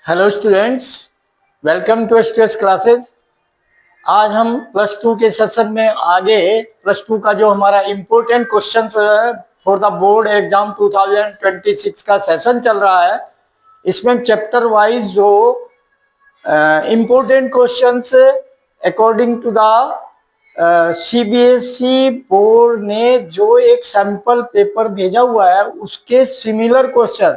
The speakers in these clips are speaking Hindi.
Hello students, welcome to STS classes. आज हम प्लस टू के सेशन में आगे प्लस टू का जो हमारा important question for the board exam 2026 का सेशन चल रहा है। इसमें चैप्टर वाइज जो important questions according to the CBSE board ने जो एक सैंपल पेपर भेजा हुआ है उसके सिमिलर क्वेश्चन,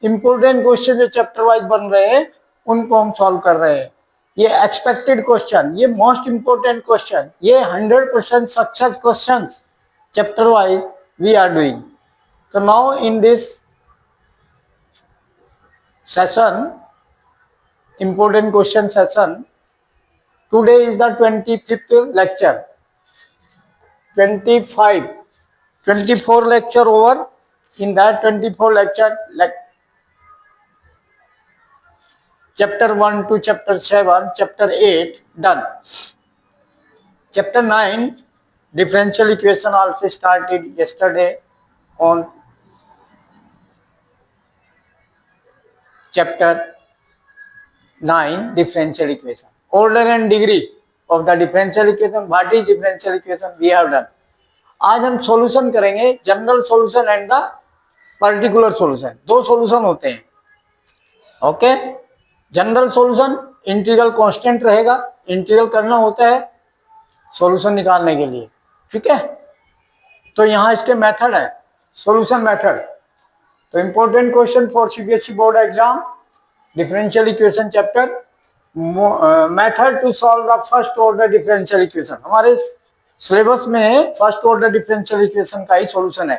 इंपोर्टेंट क्वेश्चन जो चैप्टर वाइज बन रहे हैं उनको हम सॉल्व कर रहे हैं। ये एक्सपेक्टेड क्वेश्चन, ये मोस्ट इंपोर्टेंट क्वेश्चन, ये 100% success question chapter wise we are doing. तो now in this session, important question session, today is the 25th lecture, 24 lecture over. In that 24 lecture, like chapter 1 to chapter 7, chapter 8 done. Chapter 9 differential equation also started yesterday on chapter 9 differential equation. Order and degree of the differential equation. What is differential equation? We have done. आज हम सॉल्यूशन करेंगे, general solution and the particular solution. दो सॉल्यूशन होते हैं। Okay, general solution integral constant रहेगा, इंटीग्रल करना होता है सॉल्यूशन निकालने के लिए, ठीक है। तो यहाँ इसके मेथड है, सॉल्यूशन मेथड। तो important question for CBSE board exam, differential equation chapter, method to solve the first order differential equation. हमारे सिलेबस में फर्स्ट ऑर्डर डिफरेंशियल इक्वेशन का ही सॉल्यूशन है।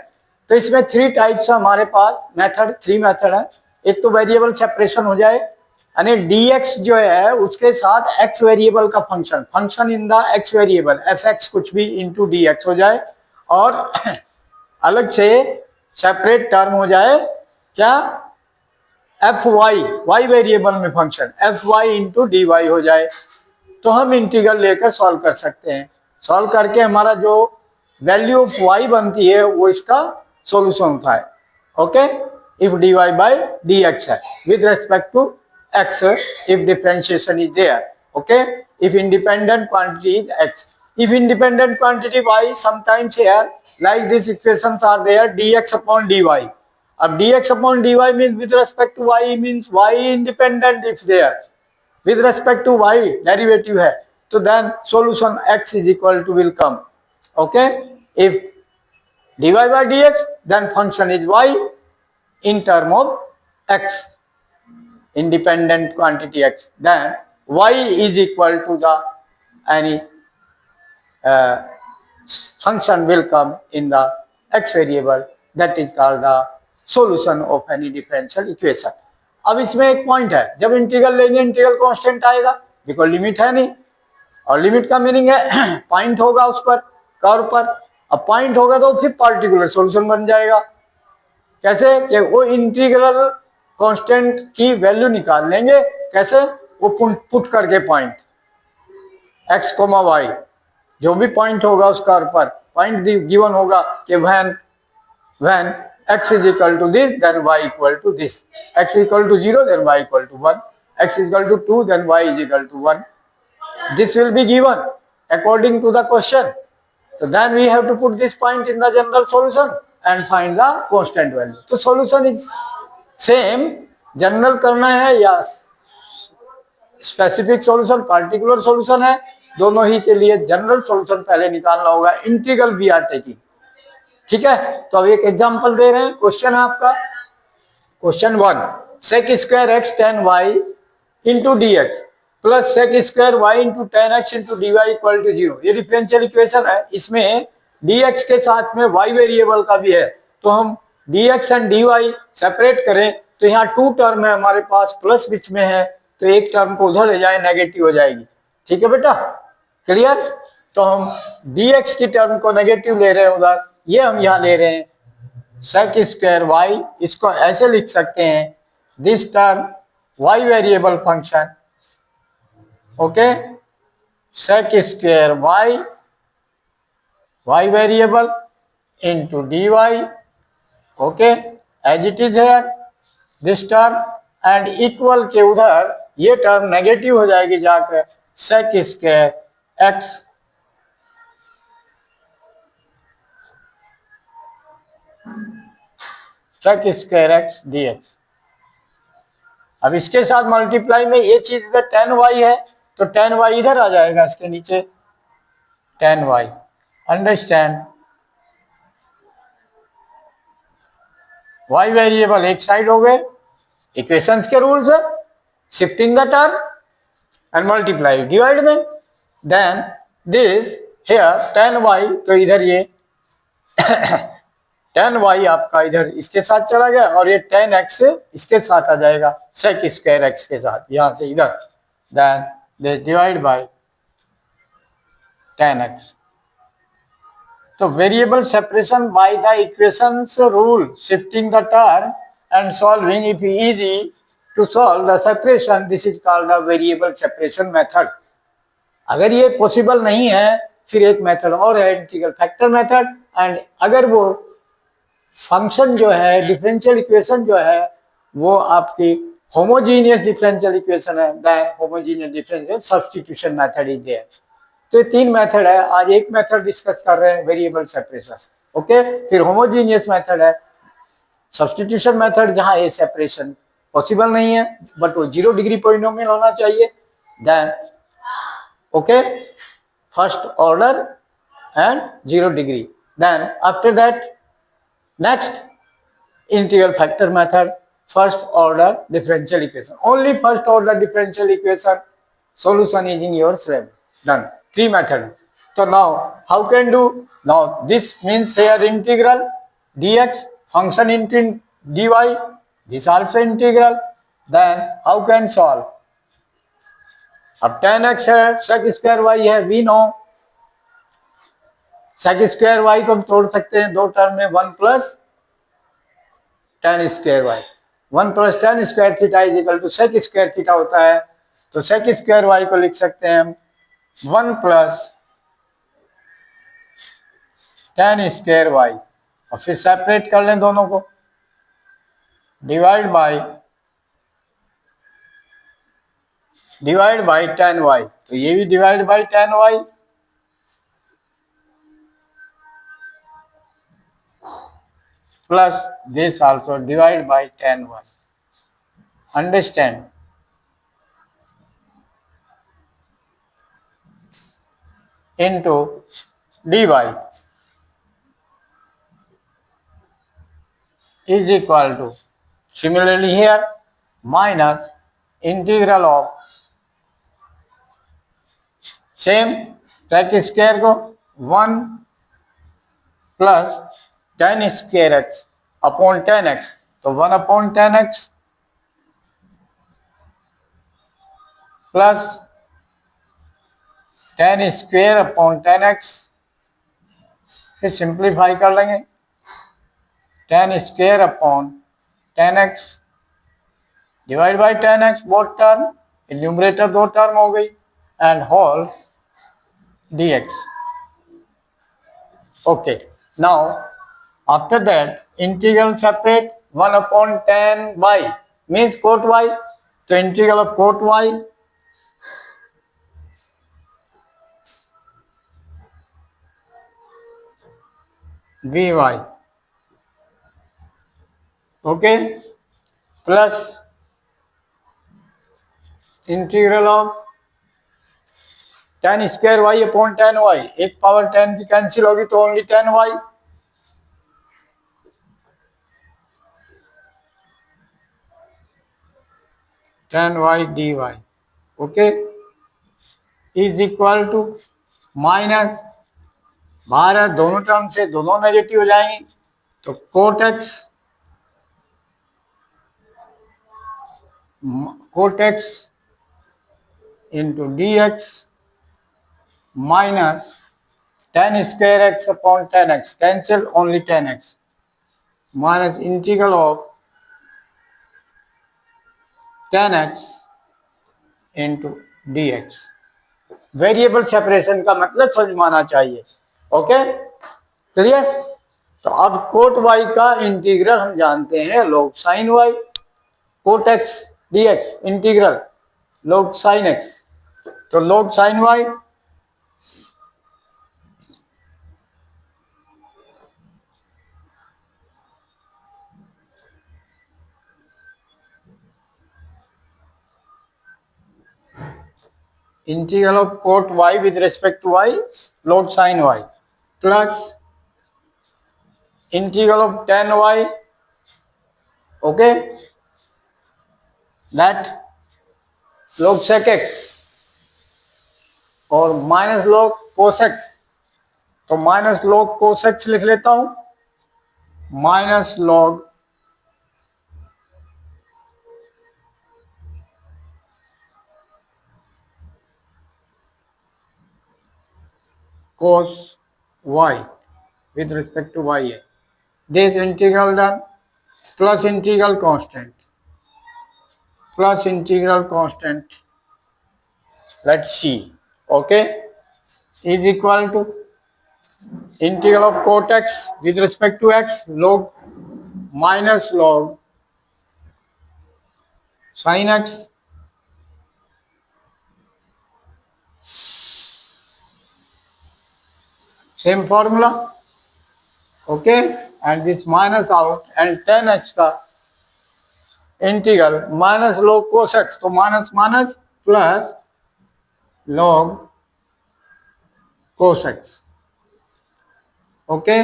तो इसमें 3 टाइप्स है हमारे पास मेथड, 3 मेथड है। एक तो वेरिएबल सेपरेशन हो जाए, यानी dx जो है उसके साथ x वेरिएबल का function in the x variable fx कुछ भी इंटू dx हो जाए, और अलग से सेपरेट टर्म हो जाए क्या, y वेरिएबल में फंक्शन fy इंटू dy हो जाए। तो हम इंटीग्रल लेकर सॉल्व कर सकते हैं। सॉल्व करके हमारा जो वैल्यू ऑफ y बनती है वो इसका सॉल्यूशन होता है। Okay, if dy by dx है with respect to x, if differentiation is there. Okay, if independent quantity is x, if independent quantity y, sometimes here like these equations are there, dx upon dy. अब dx upon dy means with respect to y, means y independent if there, with respect to y derivative है, तो then solution x is equal to will come. Okay, if dy by dx, then function is y in term of x, independent quantity x, then y is equal to the any function will come in the x variable, that is called the solution of any differential equation. अब इसमें एक पॉइंट है, जब इंटीग्रल लेंगे इंटीग्रल कांस्टेंट आएगा, बिकॉज लिमिट है नहीं, और लिमिट का मीनिंग है पॉइंट होगा उस पर, कर्व पर। अब पॉइंट होगा तो फिर पार्टिकुलर सॉल्यूशन बन जाएगा। कैसे कि वो इंटीग्रल कांस्टेंट की वैल्यू निकाल लेंगे, कैसे, वो पुट करके पॉइंट x, y, जो भी पॉइंट होगा उस कर्व पर पॉइंट गिवन होगा कि when x is equal to this, then y equal to this, x is equal to 0, then y equal to 1, x is equal to 2, then y is equal to 1. This will be given according to the question. So then we have to put this point in the general solution and find the constant value. So solution is same, general करना है या स्पेसिफिक सॉल्यूशन, पार्टिकुलर सॉल्यूशन है, दोनों ही के लिए जनरल सॉल्यूशन पहले निकालना होगा। इंटीग्रल वी आर टेकिंग, ठीक है। तो अब एक एग्जांपल दे रहे हैं, क्वेश्चन है आपका question 1, sec square x tan y into D X plus sec square y into tan X into D Y equal to 0। ये डिफरेंशियल इक्वेशन है, इसमें dx के साथ में y वेरिएबल का भी है, तो हम dx एंड dy सेपरेट करें तो यहाँ 2 टर्म है हमारे पास, प्लस बीच में है, तो एक टर्म को उधर ले जाए, नेगेटिव हो जाएगी। ठीक है बेटा, क्लियर। तो हम dx की टर्म को नेगेटिव ले रहे हैं उधर, ये हम यहाँ ले रहे हैं सेक स्क्वायर y, इसको ऐसे लिख सकते हैं this term y variable function, okay, sec square y variable into dy, okay, as it is here, this term and equal के उधर ये टर्म नेगेटिव हो जाएगी जाकर sec square X sec square X D X. अब इसके साथ मल्टीप्लाई में ये चीज इधर टेन वाई है तो टेन वाई इधर आ जाएगा इसके नीचे ten y. Understand? Y variable एक साइड हो गए, इक्वेशंस के रूल्स है, shifting the term and multiply divide में, then this here ten y तो इधर ये टेन वाई आपका इधर इसके साथ चला गया और ये टेन एक्स इसके साथ आ जाएगा सेक स्क्वायर एक्स के साथ यहां से इधर, then this divide by ten x. तो variable separation by the equations rule shifting the term and solving if easy to solve the separation, this is called the variable separation method. अगर ये पॉसिबल नहीं है फिर एक मेथड और है इंटीग्रल फैक्टर मेथड, एंड अगर वो फंक्शन जो है डिफरेंशियल इक्वेशन जो है वो आपकी होमोजीनियस डिफरेंशियल इक्वेशन है, then homogeneous differential substitution method is there. तो ये तीन मेथड है, आज एक मेथड डिस्कस कर रहे हैं वेरिएबल सेपरेशन, ओके। फिर होमोजीनियस मेथड है, सब्स्टिट्यूशन मेथड जहां ये सेपरेशन पॉसिबल नहीं है बट वो 0 डिग्री पॉलिनोमियल होना चाहिए, then okay first order and 0 degree, then after that next integral factor method, first order differential equation, only first order differential equation solution is in your syllabus, done, three method. So now how can do, now this means here integral dx function into dy, this also integral, then how can solve? अब tan x है sec square y है, we know sec square y को हम तोड़ सकते हैं दो टर्म में, 1 plus tan square y, 1 plus tan square theta is equal to sec square theta होता है, तो sec स्क्वायर y को लिख सकते हैं हम 1 प्लस tan स्क्वायर y, और फिर सेपरेट कर लें दोनों को, डिवाइड बाय tan y, तो ये भी divide by tan y, plus this also divide by tan y. Understand? Into dy is equal to, similarly here minus integral of same sec square को 1 plus tan square X upon tan X, तो 1 upon tan X plus tan square upon tan X, फिर सिंप्लीफाई कर लेंगे tan square upon tan X divide by tan X, both term numerator दो टर्म हो गई, and whole dx, okay. Now after that integral separate 1 upon tan y means cot y, so integral of cot y vy, okay, plus integral of tan square y upon tan y, एक पावर tan की कैंसिल होगी तो only tan y, tan y dy, okay, is equal to minus, बाहर दोनों टर्म से दोनों नेगेटिव हो जाएंगे, तो cot X into D X minus tan square X upon tan X, cancel only tan X, minus integral of tan X into D X. Variable separation का मतलब समझ में आना चाहिए, ओके क्लियर। तो अब कोट y का इंटीग्रल हम जानते हैं log sin y, cot X D X integral log sin x, तो log sin y integral of cot y with respect to y log sin y plus integral of tan y, okay, that log sec x और माइनस log cos x, तो माइनस log cos x लिख लेता हूं, minus log cos y with respect to y है, this integral done plus integral constant, let's see, okay, is equal to integral of cot x with respect to x log minus log sin x same formula, okay, and this minus out and tan x का integral minus log cos x, तो minus minus plus log cos x, okay,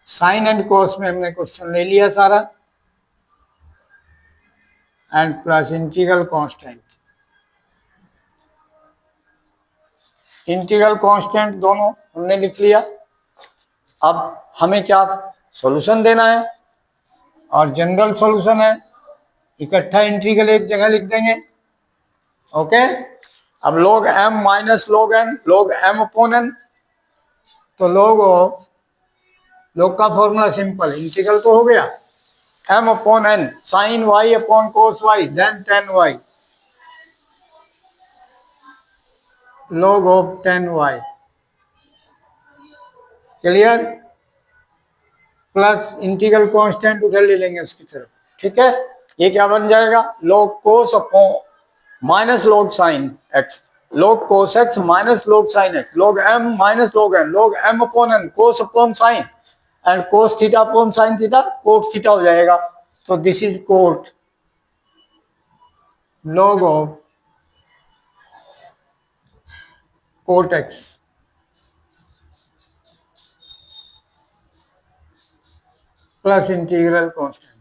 sine and cos में हमने क्वेश्चन ले लिया सारा, एंड प्लस इंटीग्रल कांस्टेंट दोनों हमने लिख लिया। अब हमें क्या सॉल्यूशन देना है, और जनरल सॉल्यूशन है, इकट्ठा इंटीग्रल एक जगह लिख देंगे, ओके। अब log m minus log n, log m upon n, तो log का फॉर्मूला सिंपल, इंटीग्रल तो हो गया, m upon n sine y upon cos y then tan y log of tan y, clear, plus integral constant उधर ले लेंगे उसकी तरफ, ठीक है। ये क्या बन जाएगा, log cos upon minus log sin x, log cos x minus log sin x, log m minus log n, log m upon n, cos upon sin and cos theta upon sin theta, cot theta हो जाएगा, तो this is cot log of cot x plus integral constant,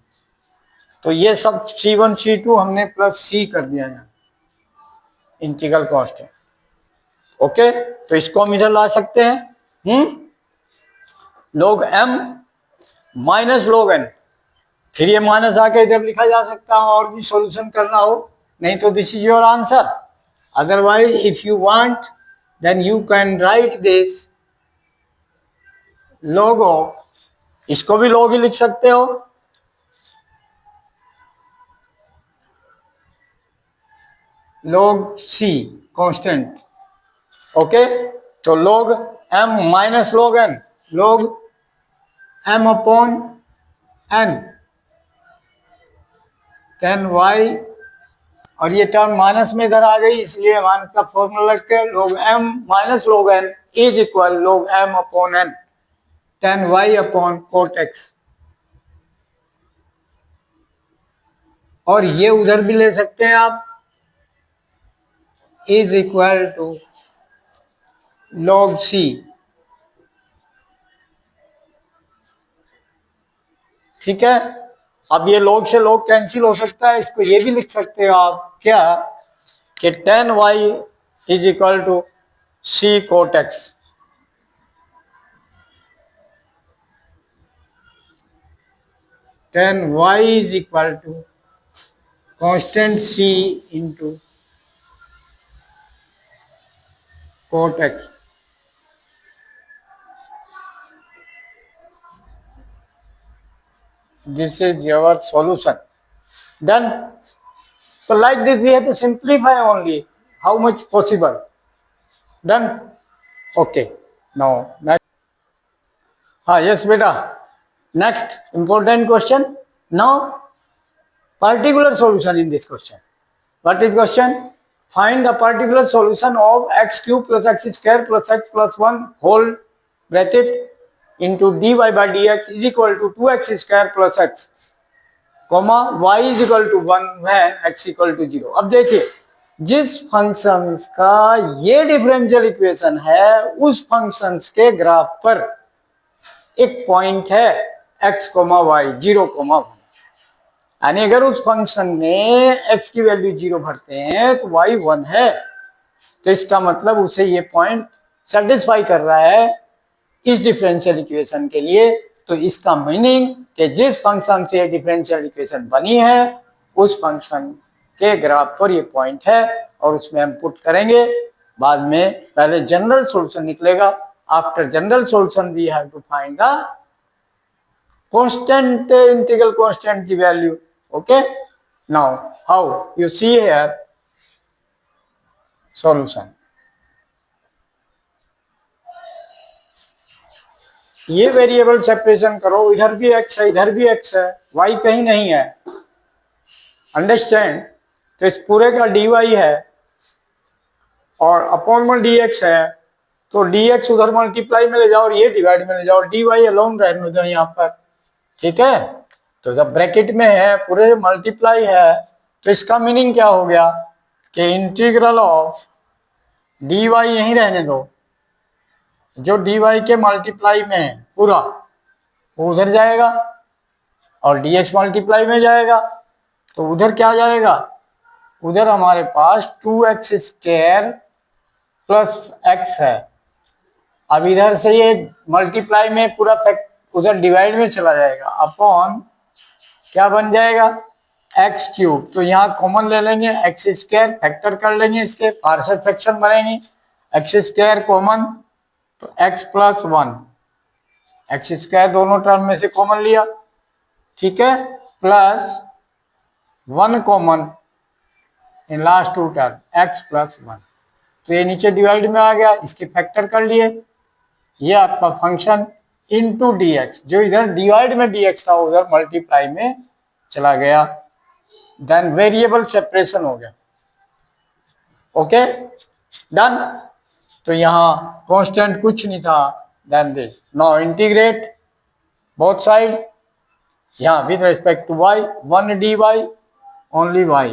तो ये सब C1 C2 हमने प्लस C कर दिया यहाँ, इंटीग्रल कांस्टेंट, ओके। तो इसको हम इधर ला सकते हैं, log m minus log n, फिर ये माइनस आके इधर लिखा जा सकता है और भी सॉल्यूशन करना हो, नहीं तो this is your answer, otherwise if you want then you can write this log of, इसको भी log ही लिख सकते हो, log c कांस्टेंट, ओके। तो log m minus log n, log m upon n tan y, और ये टर्म माइनस में इधर आ गई, इसलिए हमारे का फॉर्मूला लग के log m minus log n is equal log m upon n tan y upon cot x, और ये उधर भी ले सकते हैं आप, is equal to log c, ठीक है। अब ये log से log कैंसिल हो सकता है, इसको ये भी लिख सकते हो आप क्या, कि tan y is equal to c cot x, tan y is equal to constant c into cot x, this is your solution done. So like this we have to simplify only how much possible, done, okay। Now next, yes beta, next important question, now particular solution in this question. What is question? Find the particular solution of x cube plus x square plus x plus 1 whole bracket into dy by dx is equal to 2x square plus x, comma y is equal to 1 when x equal to 0. अब देखिए, जिस फंक्शन का ये डिफरेंशियल इक्वेशन है उस फंक्शन के ग्राफ पर एक पॉइंट है x, y 0, 1, यानी अगर उस फंक्शन में x की वैल्यू 0 भरते हैं तो y 1 है, तो इसका मतलब उसे ये पॉइंट सेटिस्फाई कर रहा है इस डिफरेंशियल इक्वेशन के लिए। तो इसका मीनिंग कि जिस फंक्शन से डिफरेंशियल इक्वेशन बनी है उस फंक्शन के ग्राफ पर ये पॉइंट है और उसमें हम पुट करेंगे। बाद में पहले जनरल सॉल्यूशन निकलेगा। After general solution we have to find the constant integral constant की value. Okay, now how you see here solution. ये वेरिएबल सेपरेशन करो, इधर भी x है इधर भी x है, y कहीं नहीं है, अंडरस्टैंड। तो इस पूरे का dy है और अपॉन में dx है, तो dx उधर मल्टीप्लाई में ले जाओ और ये डिवाइड में ले जाओ, dy अलोन रहने दो यहाँ पर, ठीक है। तो जब ब्रैकेट में है पूरे मल्टीप्लाई है तो इसका मीनिंग क्या हो गया कि इंटीग्रल ऑफ dy यहीं रहने दो, जो dy के मल्टीप्लाई में है पूरा वो उधर जाएगा और dx मल्टीप्लाई में जाएगा, तो उधर क्या जाएगा, उधर हमारे पास 2x स्क्वायर प्लस x है। अब इधर से ये मल्टीप्लाई में पूरा फैक्ट उधर डिवाइड में चला जाएगा, अपॉन क्या बन जाएगा एक्स क्यूब। तो यहाँ कॉमन ले लेंगे, एक्स स्क्वायर फैक्टर कर लेंगे, इसके पार्शियल फ्रैक्शन बनेंगे, एक्स स्क्वायर कॉमन तो एक्स प्लस 1, एक्स स्क्वायर दोनों टर्म में से कॉमन लिया, ठीक है, plus 1 common in last two term x plus 1। तो ये नीचे डिवाइड में आ गया, इसके फैक्टर कर लिए, ये आपका फंक्शन इंटू डी एक्स, जो इधर डिवाइड में डी एक्स था उधर मल्टीप्लाई में चला गया, देन वेरिएबल सेपरेशन हो गया। Okay done. तो यहाँ कांस्टेंट कुछ नहीं था, then this now integrate both side, यहाँ with respect to y 1 dy only y,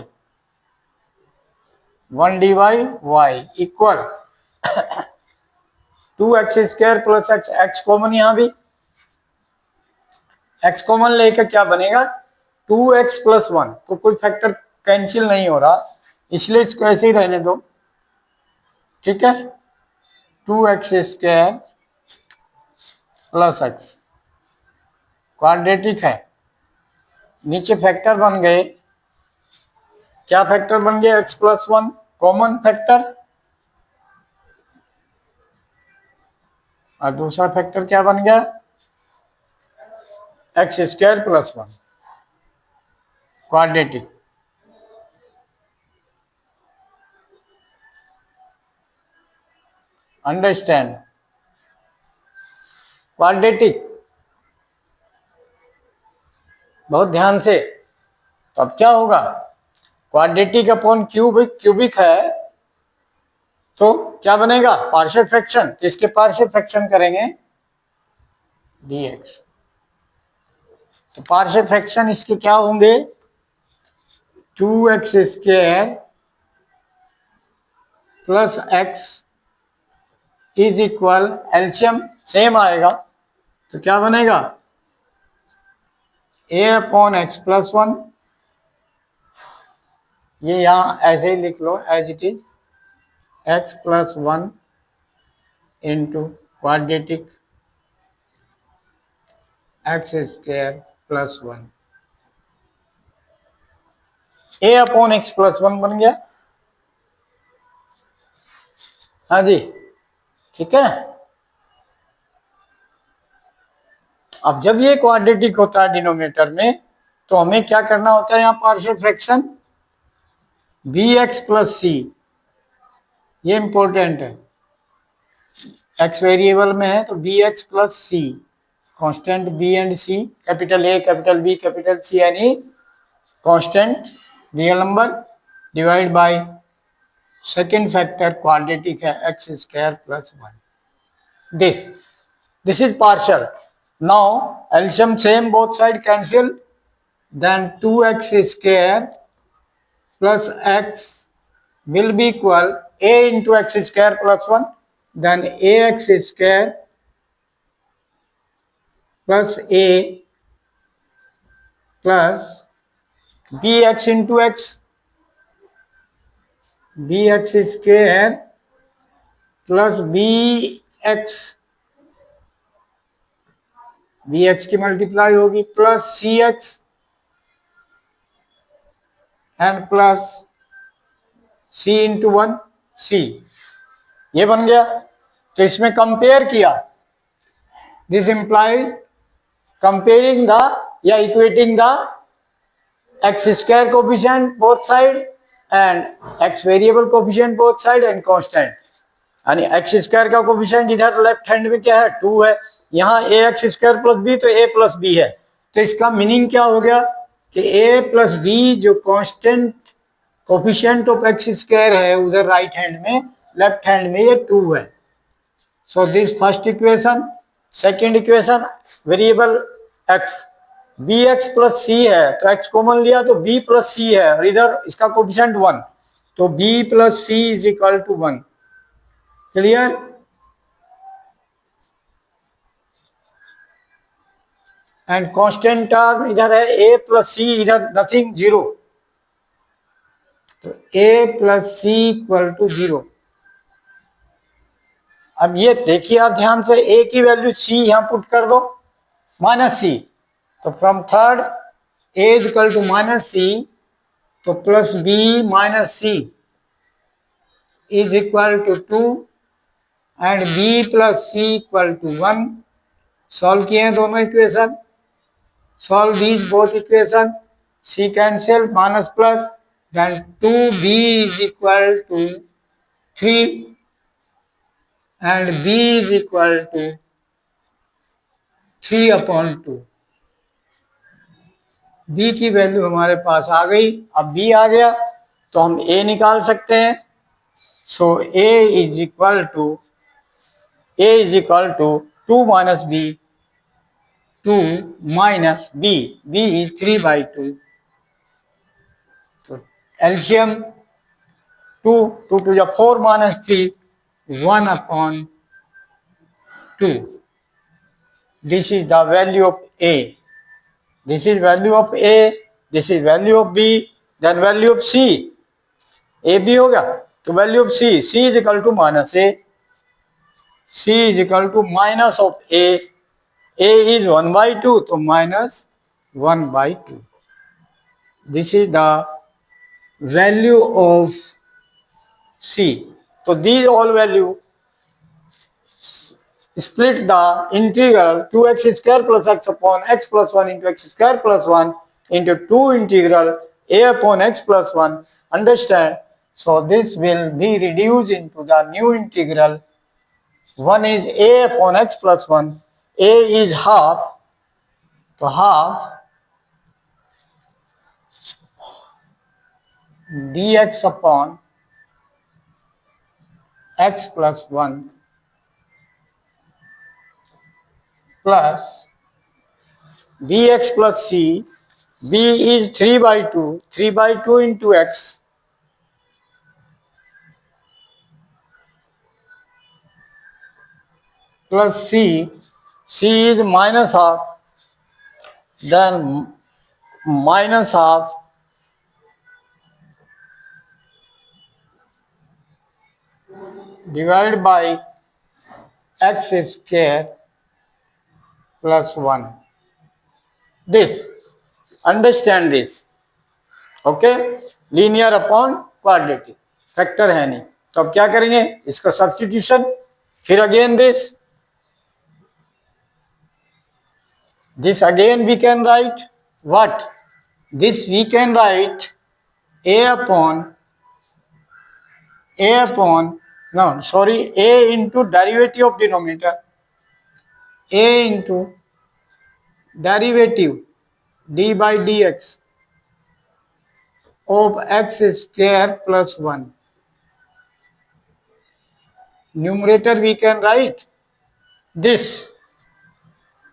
1 dy y equal 2x square plus x, x common यहाँ भी, x कॉमन लेकर क्या बनेगा 2x प्लस 1, तो कोई फैक्टर कैंसिल नहीं हो रहा इसलिए इसको ऐसे ही रहने दो, ठीक है। 2x square plus x quadratic है, नीचे फैक्टर बन गए, क्या फैक्टर बन गए x प्लस 1 कॉमन फैक्टर, और दूसरा फैक्टर क्या बन गया x square plus 1 quadratic. Understand, quadratic बहुत ध्यान से। तो अब क्या होगा, क्वाड्रेटिक अपॉन क्यूबिक, क्यूबिक है तो क्या बनेगा पार्शियल फ्रैक्शन, तो इसके पार्शियल फ्रैक्शन करेंगे dx, तो पार्शियल फ्रैक्शन इसके क्या होंगे 2x square plus x is equal, LCM same आएगा तो क्या बनेगा a अपॉन एक्स प्लस 1, ये यहां ऐसे ही लिख लो as it is, x plus 1 into quadratic x square plus 1, a upon x plus 1 बन गया, हाँ जी ठीक है। अब जब ये क्वाड्रेटिक होता है डिनोमिनेटर में तो हमें क्या करना होता है, यहाँ partial fraction bx plus c, ये इंपॉर्टेंट है, x वेरिएबल में है तो bx plus c, constant b and c, capital A capital B capital C यानी constant real number divide by second factor quadratic है x square plus 1. This is partial. Now LCM same both side cancel, then 2x square plus x will be equal a into x square plus 1, then ax square plus a plus bx into x, bx square plus bx की मल्टीप्लाई होगी plus c x and plus c into 1 c. ये बन गया. तो इसमें कंपेयर किया. दिस इंप्लाइज कंपेयरिंग द या equating the x square coefficient both side and x variable coefficient both side and constant. यानी एक्स स्क्वायर का कोफिशिएंट इधर लेफ्ट हैंड में क्या है 2 है, यहाँ a x square plus b तो ए प्लस बी है. तो इसका मीनिंग क्या हो गया कि ए प्लस बी जो constant coefficient of x square है उधर राइट हैंड में, लेफ्ट हैंड में ये 2 है. So this first equation. Second equation variable x b x plus c है तो एक्स कॉमन लिया तो बी प्लस सी है और इधर इसका कोफिशिएंट 1 तो b plus c is equal to 1. Clear. And constant term इधर है ए प्लस सी, इधर नथिंग जीरो, तो a plus c equal to 0. अब ये देखिए आप ध्यान से, ए की वैल्यू सी यहां पुट कर दो माइनस सी, तो from third a is equal to minus c, तो plus b minus c is equal to 2 and b plus c equal to 1. Solve किए हैं दोनों equation. Solve these both equation. C cancel minus plus, then 2b is equal to 3 and b is equal to 3 upon 2. b की वैल्यू हमारे पास आ गई. अब b आ गया तो हम a निकाल सकते हैं. सो a is equal to 2 minus b, 2 minus b, b is 3 by 2. So LCM 2 to the 4 minus 3, 1 upon 2. This is the value of A. This is value of A. This is value of B. Then value of C. A B हो गया तो value of C. C is equal to minus A. C is equal to minus of A. A is 1 by 2 तो minus 1 by 2. This is the value of C. So these all value split the integral 2x square plus x upon x plus 1 into x square plus 1 into 2 integral a upon x plus 1. Understand? So this will be reduced into the new integral. One is a upon x plus 1. A is half, so half dx upon x plus 1 plus bx plus c. B is 3 by 2, 3 by 2 into x plus c. C is minus half, then minus half divided by x square plus 1. This, understand this. Okay, linear upon quadratic, factor है नहीं तो अब क्या करेंगे इसका सब्स्टिट्यूशन. फिर again this again we can write what? This we can write a into derivative of denominator, a into derivative d by dx of x square plus 1. Numerator we can write this,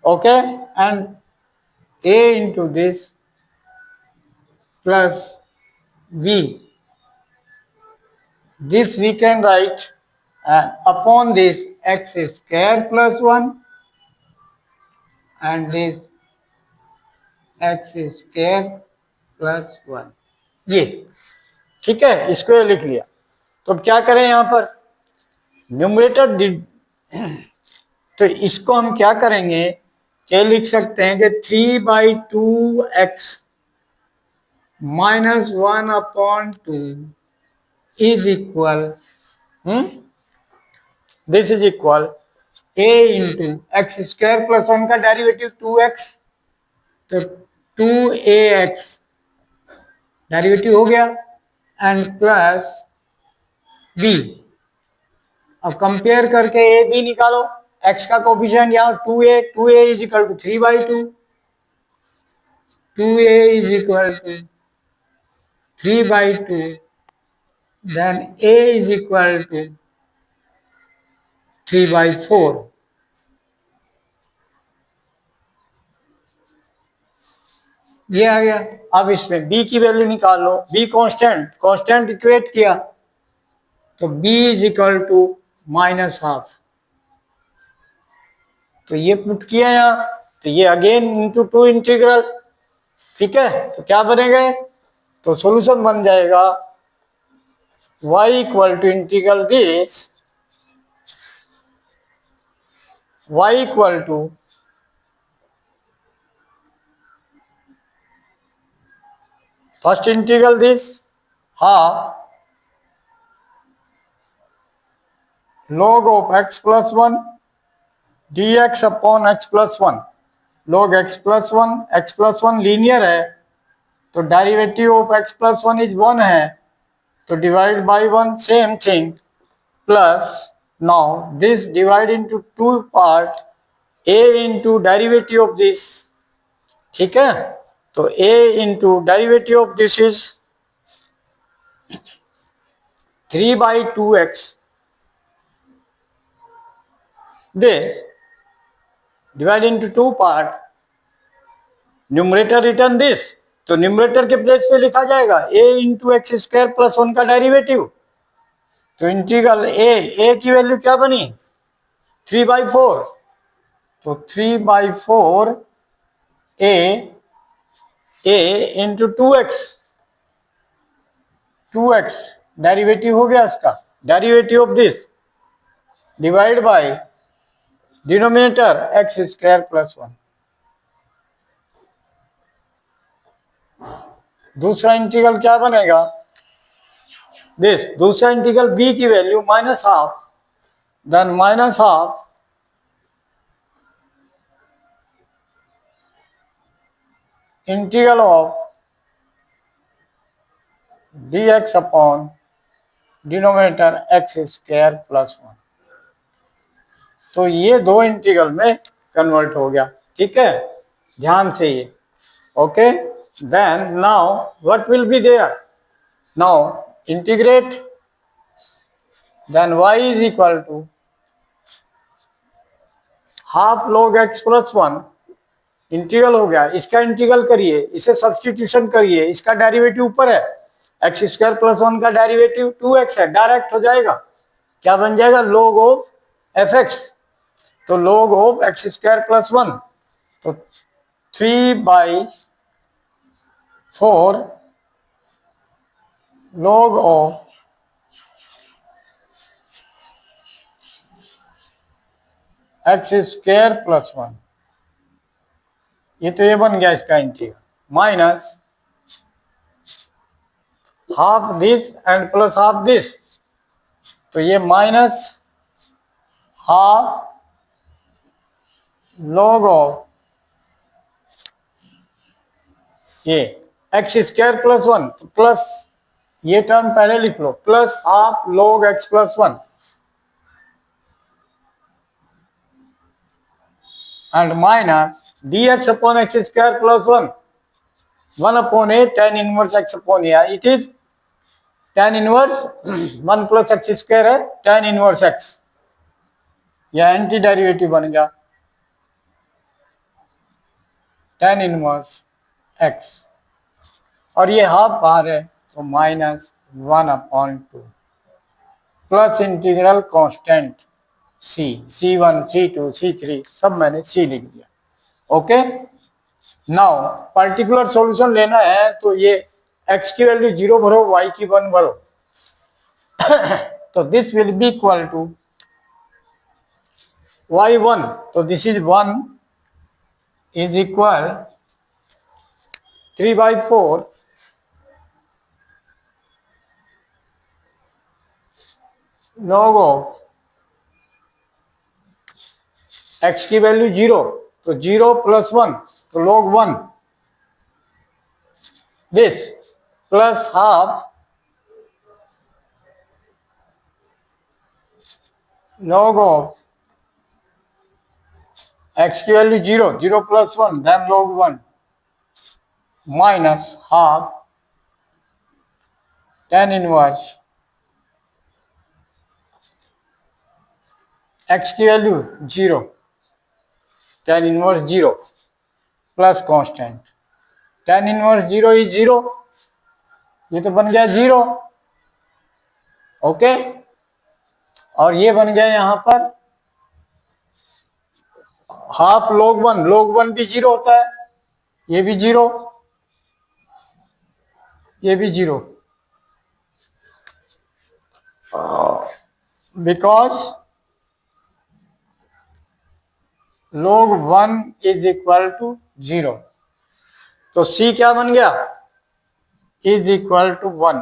okay, and a into this plus b. This we can write upon this x square plus 1 and this x square plus 1, ये ठीक है, इसको ये लिख लिया। तो अब क्या करें यहां पर न्यूमरेटर, तो इसको हम क्या करेंगे, क्या लिख सकते हैं कि 3/2x minus 1/2 is equal, this is equal a into x square plus 1 का डेरिवेटिव 2x, तो 2ax डेरिवेटिव हो गया एंड प्लस b। अब कंपेयर करके ए बी निकालो, x का कोफिशिएंट यहाँ 2a is equal to 3/2, 2a is equal to 3/2, then a is equal to 3/4। ये आ गया। अब इसमें b की वैल्यू निकाल लो, b कांस्टेंट इक्वेट किया तो b इज इक्वल टू -12। तो ये पुट किया यहाँ, तो ये अगेन इंटू 2 इंटीग्रल, ठीक है। तो क्या बनेगा, तो सॉल्यूशन बन जाएगा y equal to integral this, y equal to first integral this half log of x plus 1 dx upon x plus 1, log x plus 1 linear है, तो derivative of x plus 1 is 1 है, तो divide by 1 same thing, plus now this divide into 2 part, a into derivative of this, ठीक है। तो a into derivative of this is 3/2x, this divide into 2 part, numerator return this, तो न्यूमरेटर के प्लेस पे लिखा जाएगा a into x square plus 1 का डेरिवेटिव, तो इंटीग्रल a की वैल्यू क्या बनी 3/4, तो 3/4 a इंटू 2x डेरिवेटिव हो गया इसका, derivative of this divide by denominator x square plus 1। दूसरा इंटीग्रल क्या बनेगा, दिस दूसरा इंटीग्रल b की value -12, then -12 integral of dx upon denominator x square plus 1। तो ये दो इंटीग्रल में कन्वर्ट हो गया, ठीक है, ध्यान से ये, okay. Then now what will be there, now integrate, then y is equal to half log x plus 1, integral हो गया, इसका इंटीग्रल करिए, इसे सब्सटीट्यूशन करिए, इसका डेरिवेटिव ऊपर है, एक्स स्क्वायर प्लस 1 का डेरिवेटिव 2x है, डायरेक्ट हो जाएगा, क्या बन जाएगा log ऑफ fx, तो log of x square plus 1, तो 3/4 log of x square plus 1, ये तो ये बन गया इसका integral, minus half this and plus half this, तो ये माइनस हाफ log ऑफ ये एक्स स्क्वायर प्लस 1, तो प्लस ये टर्म पहले लिख लो, plus half log x plus 1 and minus dx upon x square plus 1, 1 upon a tan inverse x upon a, it is tan inverse 1 plus x square है tan इनवर्स x, या एंटी डेरिवेटिव बन गया tan इनवर्स x, और ये हाफ बाहर है तो minus 1/2 plus integral constant C1 C2 C3 सब मैंने C लिख दिया। ओके, नाउ पर्टिकुलर सॉल्यूशन लेना है तो ये x की वैल्यू 0 भरो, y की 1 भरो तो this will be equal to y1, तो this is 1 is equal 3/4 log of x की वैल्यू 0, तो 0 प्लस 1 तो log 1, this plus half log of x की value 0, 0 plus 1 then log 1 minus half tan inverse x की value 0, tan inverse 0 plus constant tan inverse 0 is 0, ये तो बन गया 0। ओके, और ये बन गया यहां पर हाफ log 1 भी 0 होता है, ये भी 0, ये भी 0, because log 1 is equal to 0, तो C क्या बन गया, is equal to 1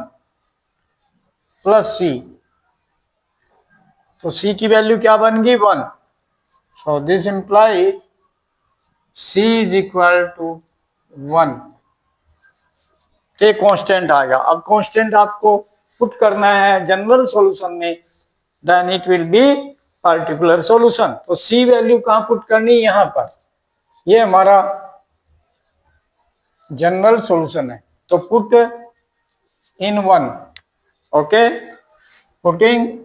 plus C, तो C की वैल्यू क्या बन गई 1, so this implies C is equal to 1, तो कांस्टेंट आ गया। अब कांस्टेंट आपको पुट करना है जनरल सॉल्यूशन में, then it will be particular solution. तो C वैल्यू कहां पुट करनी, यहां पर, ये हमारा जनरल सॉल्यूशन है, तो put in 1, okay, putting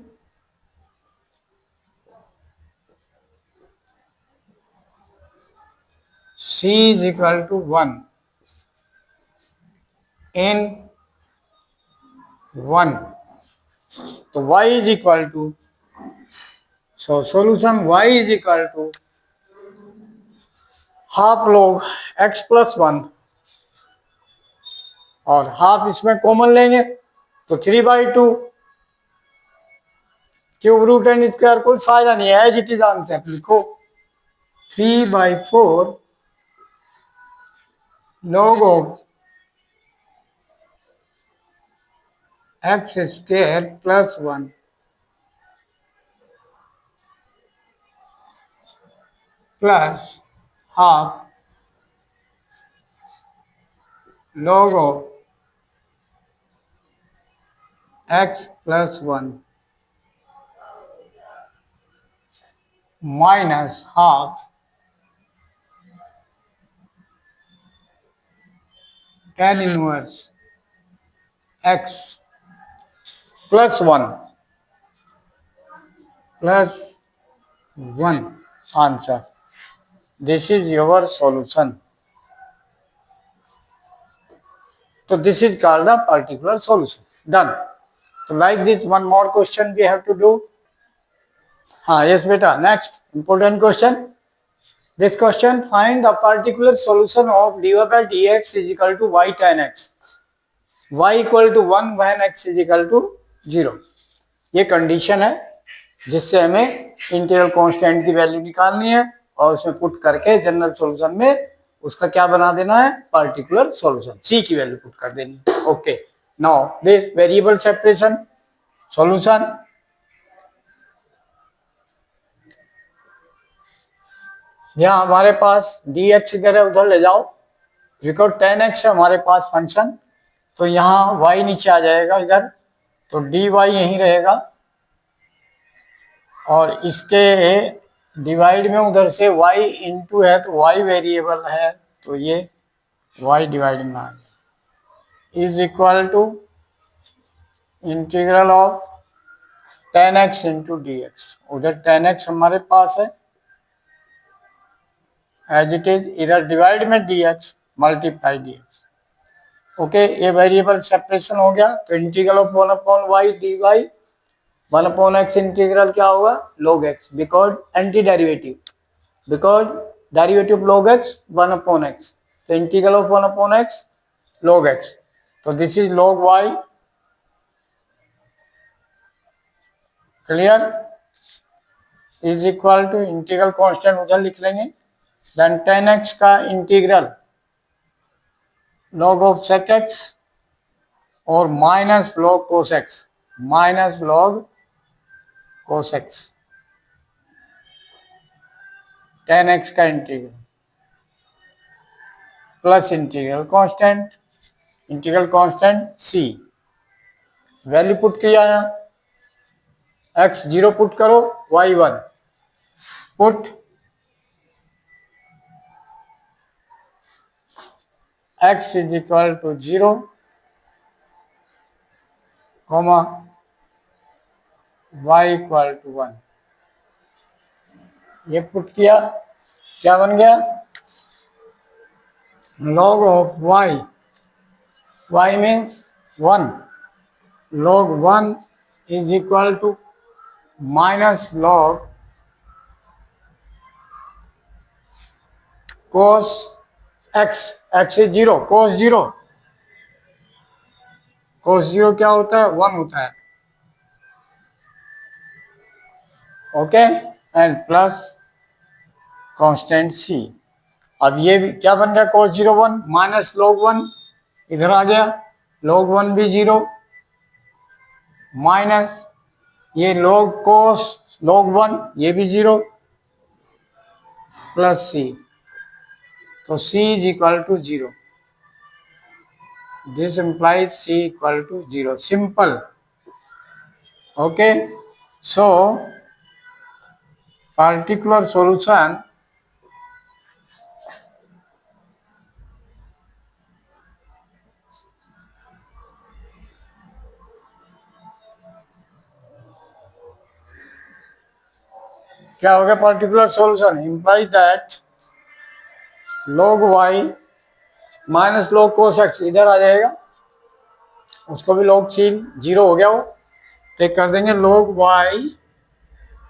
C is equal to 1 in 1, तो y is equal to, so solution y is equal to half log x plus 1, और हाफ इसमें कॉमन लेंगे तो 3/2 क्यूब रूट एन स्क्वायर, कोई फायदा नहीं है, एज इट इज आंसर लिखो 3/4 log of x square plus 1 plus half log of x plus 1 minus half tan inverse x plus 1 plus 1 answer, this is your solution. तो this is called the particular solution, done. तो like this one more question we have to do. हाँ यस बेटा, next important question, this question, find the particular solution of dy/dx is equal to y tan x, y equal to 1 when x is equal to 0। ये कंडीशन है जिससे हमें इंटीग्रल कांस्टेंट की वैल्यू निकालनी है और उसमें पुट करके जनरल सॉल्यूशन में उसका क्या बना देना है, पर्टिकुलर सॉल्यूशन, C की वैल्यू पुट कर देनी है। Okay, now this variable separation solution, यहाँ हमारे पास dx इधर है, उधर ले जाओ, बिकॉज tan x है हमारे पास फंक्शन, तो यहाँ y नीचे आ जाएगा इधर, तो dy यहीं रहेगा, और इसके डिवाइड में उधर से y इंटू है तो y वेरिएबल है, तो ये y dividing 9 is equal to integral of tan x into D x. उधर tan x हमारे पास है एज इट इज, इधर डिवाइड में dx मल्टीप्लाई dx। ओके, ये वेरिएबल सेपरेशन हो गया, तो integral of 1/y dy 1/x integral क्या होगा, log x, because anti derivative, because derivative log x 1/x, तो integral of 1/x log x, तो this is log y। Clear, is equal to integral constant उधर लिख लेंगे, देन tan x का integral log of sec x और minus log cos x, minus log cos x, tan x का integral plus integral constant c, value put किया है, x 0 पुट करो, y 1 put x is equal to 0 comma y equal to 1, ये पुट किया, क्या बन गया, log of y means 1, log 1 is equal to minus log cos x, x is 0, cos 0 क्या होता है, 1 होता है, okay, and plus constant c। अब ये भी क्या बन गया, cos 0 1 माइनस log 1 इधर आ गया, log 1 भी 0 माइनस ये log cos log 1 ये भी 0 प्लस c, तो c is equal to 0, this implies c equal to 0, simple. Okay, so particular solution क्या हो गया, particular solution implies that log y minus log cos x इधर आ जाएगा, उसको भी log चीन 0 हो गया वो, तो कर देंगे log y,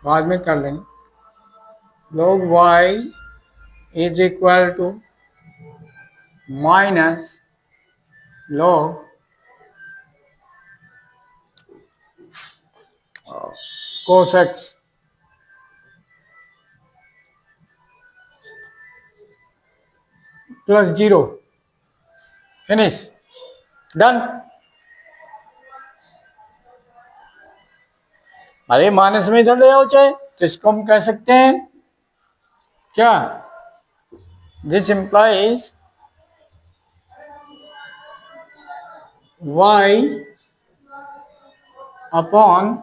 बाद में कर लेंगे, log y is equal to minus log cos x plus 0, finish, done. अरे माइनस में इधर ले आओ चाहे, तो इसको हम कह सकते हैं क्या, दिस इंप्लाइज y अपॉन,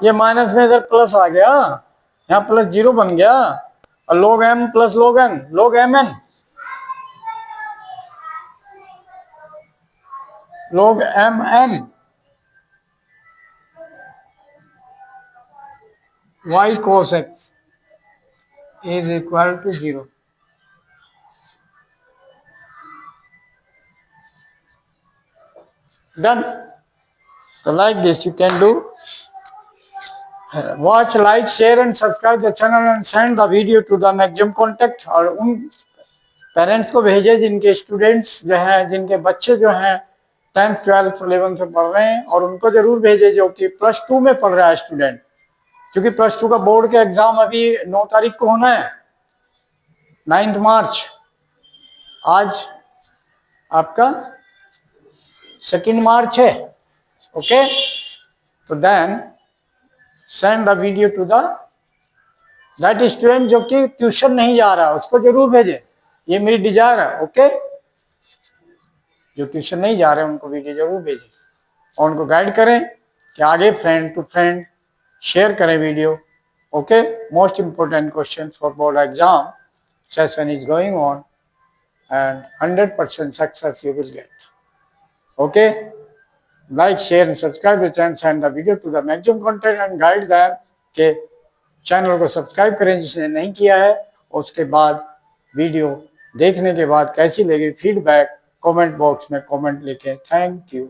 ये माइनस में इधर प्लस आ गया, यहाँ प्लस 0 बन गया, और log m plus log n, log mn, log mn y cos x is equal to 0। Done. So like this you can do. Watch, like, share and subscribe the channel and send the video to the maximum contact। और उन पेरेंट्स को भेजे जिनके स्टूडेंट्स जो हैं, जिनके बच्चे जो हैं 10th 12th 11th में पढ़ रहे हैं, और उनको जरूर भेजे जो कि +2 में पढ़ रहा है स्टूडेंट, क्योंकि +2 का बोर्ड का एग्जाम अभी 9 तारीख को होना है, 9 मार्च, आज आपका 2 मार्च है, ओके। तो then send the video to that student जो कि ट्यूशन नहीं जा रहा, उसको जरूर भेजे, ये मेरी डिजायर है, ओके। जो ट्यूशन नहीं जा रहे हैं उनको वीडियो जरूर भेजें, और उनको गाइड करें कि आगे फ्रेंड टू फ्रेंड शेयर करें video, okay. Most important question for board exam, session is going on, and 100% success you will get. Okay? Like, share and subscribe the channel, send the video to the maximum content and guide them कि चैनल को सब्सक्राइब करें जिसने नहीं किया है। उसके बाद वीडियो देखने के बाद कैसी लगी फीडबैक कमेंट बॉक्स में कमेंट लिखें। Thank you.